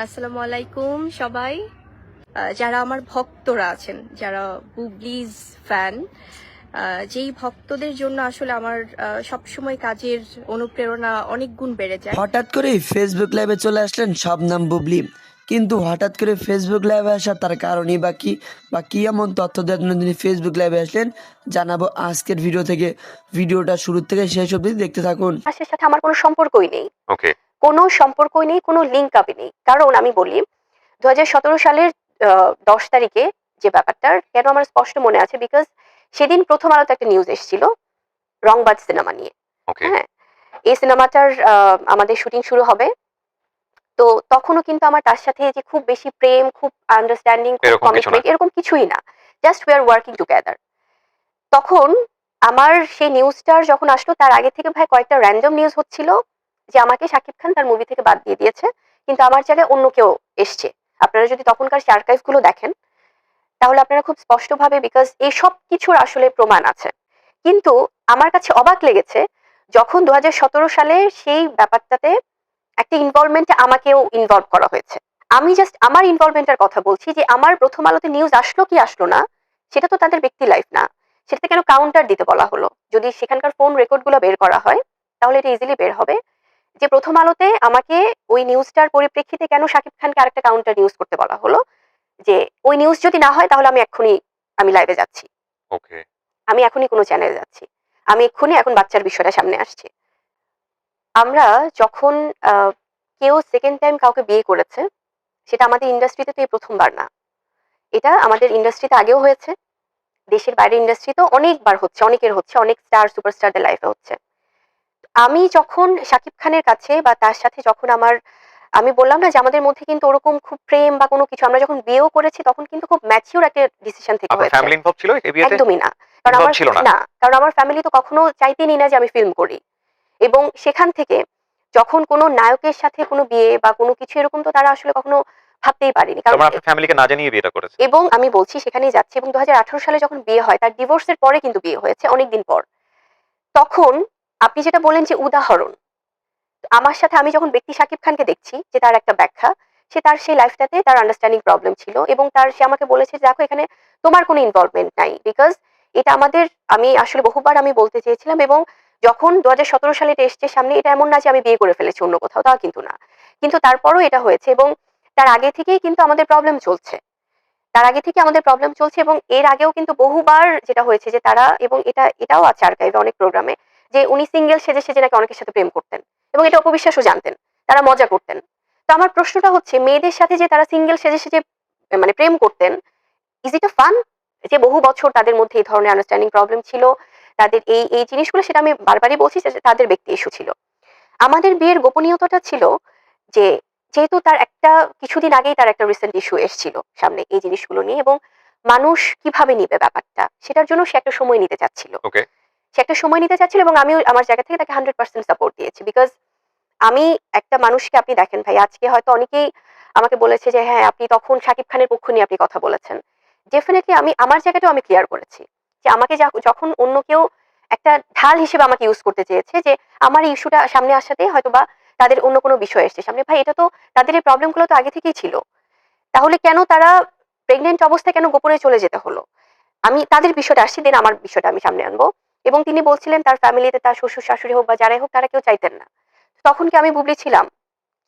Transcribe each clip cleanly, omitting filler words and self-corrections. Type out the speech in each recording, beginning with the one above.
আসসালামু আলাইকুম সবাই। যারা আমার ভক্তরা আছেন, যারা বুবলিজ ফ্যান, যেই ভক্তদের জন্য আসলে আমার সবসময় কাজের অনুপ্রেরণা অনেক গুণ বেড়ে যায়। হঠাৎ করে ফেসবুক লাইভে চলে আসলেন শবনম বুবলি, কিন্তু হঠাৎ করে ফেসবুক লাইভে আসার তার কারণই বা কি এমন তথ্য দেওয়ার জন্য তিনি ফেসবুক লাইভে আসলেন জানাবো আজকের ভিডিও থেকে। ভিডিওটা শুরু থেকে শেষ অবধি দেখতে থাকুন। মাসের সাথে আমার কোনো সম্পর্কই নেই, ওকে কোনো সম্পর্কই নেই, কোনো লিঙ্ক আপই নেই। কারণ আমি বলি 2017 সালের 10 তারিখে যে ব্যাপারটার কেন আমার স্পষ্ট মনে আছে, বিকজ সেদিন প্রথম আলোতে একটা নিউজ এসেছিল রংবাজ সিনেমা নিয়ে। ওকে হ্যাঁ, এই সিনেমাটার আমাদের শুটিং শুরু হবে। তো তখনও কিন্তু আমার তার সাথে যে খুব বেশি প্রেম, খুব আন্ডারস্ট্যান্ডিং, খুব এরকম কিছু না। কমিটমেন্ট এরকম কিছুই না, just we are working together. তখন আমার সেই নিউজটার যখন আসলো, তার আগে থেকে ভাই কয়েকটা র্যান্ডম নিউজ হচ্ছিল যে আমাকে শাকিব খান তার মুভি থেকে বাদ দিয়ে দিয়েছে, কিন্তু আমার জায়গায় অন্য কেউ এসছে। আপনারা যদি তখনকার সেই আর্কাইভ গুলো দেখেন তাহলে আপনারা খুব স্পষ্টভাবে, বিকজ এই সব কিছুর আসলে প্রমাণ আছে। কিন্তু আমার কাছে অবাক লেগেছে যখন 2017 সালে সেই ব্যাপারটাতে একটা ইনভলভমেন্টে আমাকেও ইনভলভ করা হয়েছে। আমি জাস্ট আমার ইনভলভমেন্টের কথা বলছি, যে আমার প্রথম আলোতে নিউজ আসলো কি আসলো না সেটা তো তাদের ব্যক্তি লাইফ না, সেটাতে কেন কাউন্টার দিতে বলা হলো? যদি সেখানকার ফোন রেকর্ডগুলো বের করা হয় তাহলে এটা ইজিলি বের হবে যে প্রথম আলোতে আমাকে ওই নিউজটার পরিপ্রেক্ষিতে কেন শাকিব খানকে আরেকটা কাউন্টার নিউজ করতে বলা হলো, যে ওই নিউজ যদি না হয় তাহলে আমি লাইভে যাচ্ছি, ওকে আমি এখনই কোনো চ্যানেলে যাচ্ছি, আমি এক্ষুনি এখন বাচ্চার বিষয়টা সামনে আসছে। আমরা যখন কেউ সেকেন্ড টাইম কাউকে বিয়ে করেছে, সেটা আমাদের ইন্ডাস্ট্রিতে তো এই প্রথমবার না, এটা আমাদের ইন্ডাস্ট্রিতে আগেও হয়েছে, দেশের বাইরের ইন্ডাস্ট্রিতেও অনেকবার হচ্ছে, অনেকের হচ্ছে, অনেক স্টার সুপারস্টারদের লাইফে হচ্ছে। আমি যখন শাকিব খানের কাছে বা তার সাথে যখন আমি বললাম না যে আমাদের মধ্যে কিন্তু ওরকম খুব প্রেম বা কোনো কিছু, আমরা যখন বিয়েও করেছি তখন কিন্তু খুব ম্যাচিউর একটা ডিসিশন থেকে আপনার হয়েছে। ফ্যামিলি ইনভলভ ছিল এই বিয়েতে? একদমই না, কারণ Involved আমার ছিল না? না, কারণ আমার ফ্যামিলি তো কখনো চাইতেনই না যে আমি ফিল্ম করি। এবং সেখান থেকে যখন কোনো নায়কের সাথে কোনো বিয়ে বা কোনো কিছু এরকম তো তারা আসলে কখনো ভাবতেই পারেনি। কারণ তোমার আপনার ফ্যামিলিকে না জানিয়ে বিয়েটা করেছে? এবং আমি বলছি সেখানেই যাচ্ছি, এবং 2018 সালে যখন বিয়ে হয়, তার ডিভোর্সের পরে কিন্তু বিয়ে হয়েছে অনেকদিন পর। তখন আপনি যেটা বলেন যে উদাহরণ, আমার সাথে আমি যখন ব্যক্তি শাকিব খানকে দেখছি যে তার একটা ব্যাখ্যা, সে তার সেই লাইফটাতে তার আন্ডারস্ট্যান্ডিং প্রবলেম ছিল, এবং সে আমাকে বলেছে যে দেখো এখানে তোমার কোনো ইনভলভমেন্ট নাই, বিকজ এটা আমাদের, আমি আসলে বহুবার আমি বলতে চেয়েছিলাম, এবং যখন 2017 সালে এটা এসছে সামনে, এটা এমন না যে আমি বিয়ে করে ফেলেছি অন্য কোথাও, তা কিন্তু না, কিন্তু তারপরও এটা হয়েছে, এবং তার আগে থেকেই কিন্তু আমাদের প্রবলেম চলছে, এবং এর আগেও কিন্তু বহুবার যেটা হয়েছে যে তারা, এবং এটাও আছে আর্কাইভে অনেক প্রোগ্রামে, যে উনি সিঙ্গেল সেজে সেজে নাকি অনেকের সাথে প্রেম করতেন, এবং এটা অপবিশ্বাসও জানতেন, তারা মজা করতেন। তো আমার প্রশ্নটা হচ্ছে, মেয়েদের সাথে যে তারা সিঙ্গেল সেজে সেজে মানে প্রেম করতেন, ইজ ইট আ ফান? যে বহু বছর তাদের মধ্যে এই ধরনের আন্ডারস্ট্যান্ডিং প্রবলেম ছিল, তাদের এই জিনিসগুলো, সেটা আমি বারবারই বলছি যে তাদের ব্যক্তি ইস্যু ছিল। আমাদের বিয়ের গোপনীয়তাটা ছিল যে, যেহেতু তার একটা কিছুদিন আগেই তার একটা রিসেন্ট ইস্যু এসেছিল সামনে এই জিনিসগুলো নিয়ে, এবং মানুষ কিভাবে নিবে ব্যাপারটা, সেটার জন্য সে একটা সময় নিতে চাচ্ছিল। ওকে এবং আমিও আমার জায়গা থেকে তাকে 100% সাপোর্ট দিয়েছি, বিকজ আমি একটা মানুষকে, আপনি দেখেন ভাই, আজকে হয়তো অনেকেই আমাকে বলেছে যে হ্যাঁ আপনি তখন শাকিব খানের পক্ষ নিয়ে আপনি কথা বলেছেন। ডেফিনেটলি আমি আমার জায়গাটাও আমি ক্লিয়ার করেছি যে আমাকে যখন অন্য কেউ একটা ঢাল হিসেবে আমাকে ইউজ করতে চেয়েছে, যে আমার এই ইস্যুটা সামনে আসাতে হয়তো বা তাদের অন্য কোনো বিষয় এসছে সামনে, ভাই এটা তো তাদের এই প্রবলেমগুলো তো আগে থেকেই ছিল, তাহলে কেন তারা প্রেগনেন্ট অবস্থায় কেন গোপনে চলে যেতে হলো? আমি তাদের বিষয়টা আসছি, দেন আমার বিষয়টা আমি সামনে আনবো। এবং তিনি বলছিলেন তার ফ্যামিলিতে তার শ্বশুর শাশুড়ি হোক বা যারাই হোক, তারা কেউ চাইতেন না। তখন কি আমি বুবলি ছিলাম?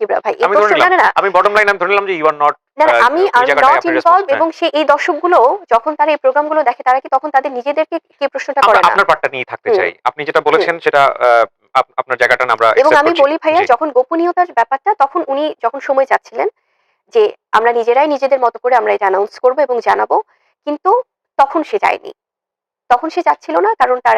কিবরা ভাই, এই আমি ধরে প্রশ্ন, নিলাম, না আমি বটম লাইন আমি ধরে নিলাম যে ইউ আর নট, না, আমি ওই জায়গাটায় নট আপনি ইনভলভ, রেসপন্স। এবং এই দর্শকগুলো যখন তারা এই প্রোগ্রামগুলো দেখে, তারা কি তখন তাদের নিজেদেরকে কি প্রশ্নটা করে আমরা না? আপনার পার্টটা নিয়ে থাকতে হুম, চাই। আপনি যেটা বলেছেন সেটা আপনার জায়গাটা না আমরা এবং অ্যাকসেপ্ট আমি করছি। বলি ভাইয়া, জি যখন গোপনীয়তার ব্যাপারটা, তখন উনি যখন সময় চাচ্ছিলেন যে আমরা নিজেরাই নিজেদের মতো করে আমরা এটা অ্যানাউন্স করবো এবং জানাবো, কিন্তু তখন সে যায়নি, তখন সে চাচ্ছিল না, কারণ তার